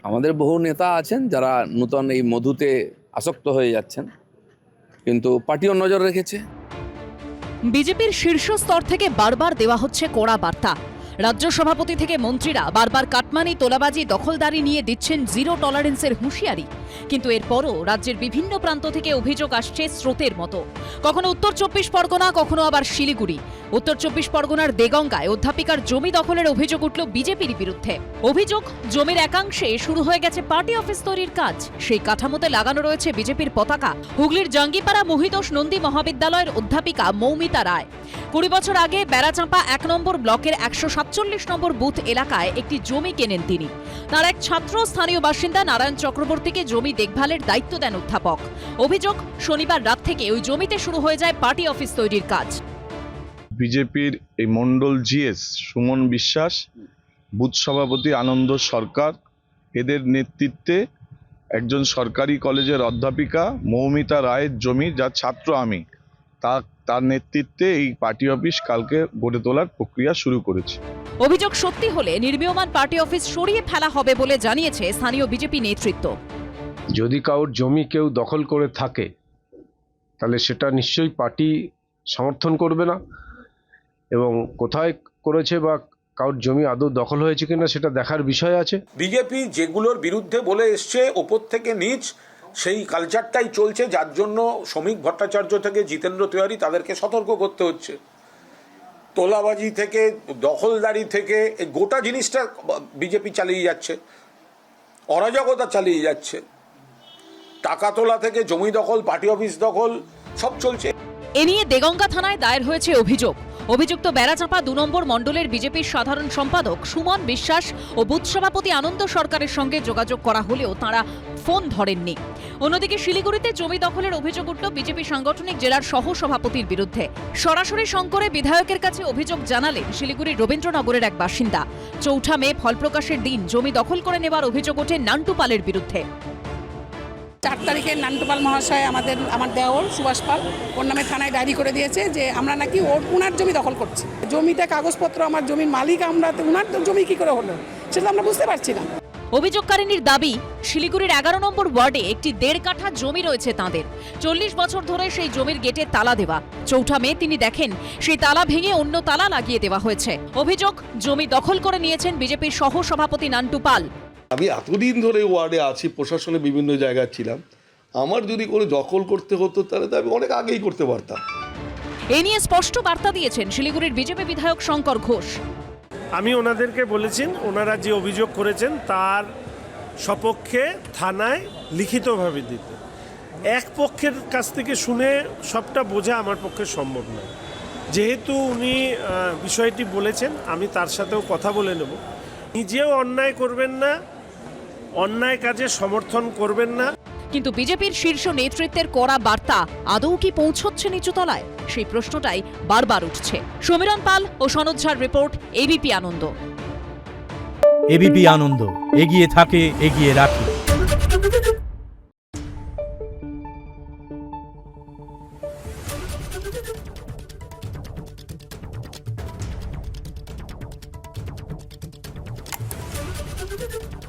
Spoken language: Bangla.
আমাদের বহু নেতা আছেন যারা নূতন এই মধুতে আসক্ত হয়ে যাচ্ছেন, কিন্তু পার্টিও নজর রেখেছে। বিজেপির শীর্ষ স্তর থেকে বারবার দেওয়া হচ্ছে কড়া বার্তা। রাজ্য সভাপতি থেকে মন্ত্রীরা বারবার কাটমানি, তোলাবাজি, দখলদারি নিয়ে দিচ্ছেন জিরো টলারেন্সের হুঁশিয়ারি। কিন্তু এরপরও রাজ্যের বিভিন্ন প্রান্ত থেকে অভিযোগ আসছে স্রোতের মতো। কখনো উত্তর 24 পরগনা, কখনো আবার শিলিগুড়ি। উত্তর 24 পরগনার দেগঙ্গায় অধ্যাপিকার জমি দখলের অভিযোগ উঠল বিজেপির বিরুদ্ধে। অভিযোগ, জমির একাংশে শুরু হয়ে গেছে পার্টি অফিস তৈরির কাজ। সেই কাঠামোতে লাগানো রয়েছে বিজেপির পতাকা। হুগলির জাঙ্গিপাড়া মহিতোষ নন্দী মহাবিদ্যালয়ের অধ্যাপিকা মৌমিতা রায় 20 বছর আগে বেড়াচাঁপা 1 নম্বর ব্লকের 147 নম্বর বুথ এলাকায় একটি জমি কেনেন তিনি। তার এক ছাত্র স্থানীয় বাসিন্দা নারায়ণ চক্রবর্তীকে জমি দেখভালের দায়িত্ব দেন অধ্যাপক। অভিযোগ, শনিবার রাত থেকে ওই জমিতে শুরু হয়ে যায় পার্টি অফিস তৈরির কাজ। বিজেপির এই মণ্ডল জিএস সুমন বিশ্বাস, বুথ সভাপতি আনন্দ সরকার, এদের নেতৃত্বে একজন সরকারি কলেজের অধ্যাপিকা মৌমিতা রায়ের জমি, যার ছাত্র আমি, তার নেতৃত্বে এই পার্টি অফিস কালকে গড়ে তোলার প্রক্রিয়া শুরু করেছে। অভিযোগ সত্যি হলে নির্মীয়মান পার্টি অফিস সরিয়ে ফেলা হবে বলে জানিয়েছে স্থানীয় বিজেপি নেতৃত্ব। যদি কারোর জমি কেউ দখল করে থাকে তাহলে সেটা নিশ্চয়ই পার্টি সমর্থন করবে না, এবং কোথায় করেছে বা কারোর জমি আদৌ দখল হয়েছে কিনা সেটা দেখার বিষয় আছে। বিজেপি যেগুলোর বিরুদ্ধে বলে এসছে ওপর থেকে নিচ সেই কালচারটাই চলছে, যার জন্য শ্রমিক ভট্টাচার্য থেকে জিতেন্দ্র তিওয়ারি তাদেরকে সতর্ক করতে হচ্ছে। তোলাবাজি থেকে দখলদারি থেকে এই গোটা জিনিসটা বিজেপি চালিয়ে যাচ্ছে, অরাজকতা চালিয়ে যাচ্ছে। টাকা তোলা থেকে জমি দখল, পার্টি অফিস দখল সব চলছে। এ নিয়ে দেগঙ্গা থানায় দায়ের হয়েছে অভিযোগ। অভিযুক্ত বেড়াচাঁপা 2 নম্বর মণ্ডলের বিজেপির সাধারণ সম্পাদক সুমন বিশ্বাস ও বুথ সভাপতি আনন্দ সরকারের সঙ্গে যোগাযোগ করা হলেও তাঁরা ফোন ধরেননি। অন্যদিকে শিলিগুড়িতে জমি দখলের অভিযোগ উঠল বিজেপি সাংগঠনিক জেলার সহ সভাপতির বিরুদ্ধে। সরাসরি শঙ্করে বিধায়কের কাছে অভিযোগ জানালেন শিলিগুড়ির রবীন্দ্রনগরের এক বাসিন্দা। 4 মে ফলপ্রকাশের দিন জমি দখল করে নেবার অভিযোগ ওঠে নান্টু পালের বিরুদ্ধে। 4 তারিখে নান্টুপাল মহাশয় আমার দেওর সুভাষ পাল ওর নামে থানায় ডায়েরি করে দিয়েছে যে আমরা নাকি ওনার জমি দখল করছি। জমিতে কাগজপত্র, আমার জমির মালিক আমরা, ওনার জমি কি করে হলো সেটা আমরা বুঝতে পারছি না। অভিযোগকারিনীর দাবি, শিলিগুড়ির 11 নম্বর ওয়ার্ডে একটি 1.5 কাঠা জমি রয়েছে তাঁদের। 40 বছর ধরে সেই জমির গেটে তালা দেওয়া। 4 মে তিনি দেখেন সেই তালা ভেঙে অন্য তালা লাগিয়ে দেওয়া হয়েছে। অভিযোগ, জমি দখল করে নিয়েছেন বিজেপির সহ সভাপতি নান্টু পাল। আমি এতদিন ধরে ওয়ার্ডে আছি, প্রশাসনে বিভিন্ন জায়গায় ছিলাম, আমার যদি কোনো দখল করতে হতো তাহলে তো আমি অনেক আগেই করতে পারতাম। এ নিয়ে স্পষ্ট বার্তা দিয়েছেন শিলিগুড়ির বিজেপি বিধায়ক শঙ্কর ঘোষ। আমি ওনাদেরকে বলেছেন ওনারা যে অভিযোগ করেছেন তার সপক্ষে থানায় লিখিতভাবে দিতে। এক পক্ষের কাছ থেকে শুনে সবটা বোঝা আমার পক্ষে সম্ভব নয়। যেহেতু উনি বিষয়টি বলেছেন, আমি তার সাথেও কথা বলে নেব। নিজেও অন্যায় করবেন না, অন্যায় কাজে সমর্থন করবেন না। কিন্তু বিজেপির শীর্ষ নেতৃত্বের কড়া বার্তা আদৌ কি পৌঁছচ্ছে নিচুতলায়, সেই প্রশ্নটাই বারবার উঠছে। সমীরণ পাল ও সনদ ঝার রিপোর্ট, এবিপি আনন্দ। এবিপি আনন্দ, এগিয়ে থাকে, এগিয়ে রাখে। Thank you.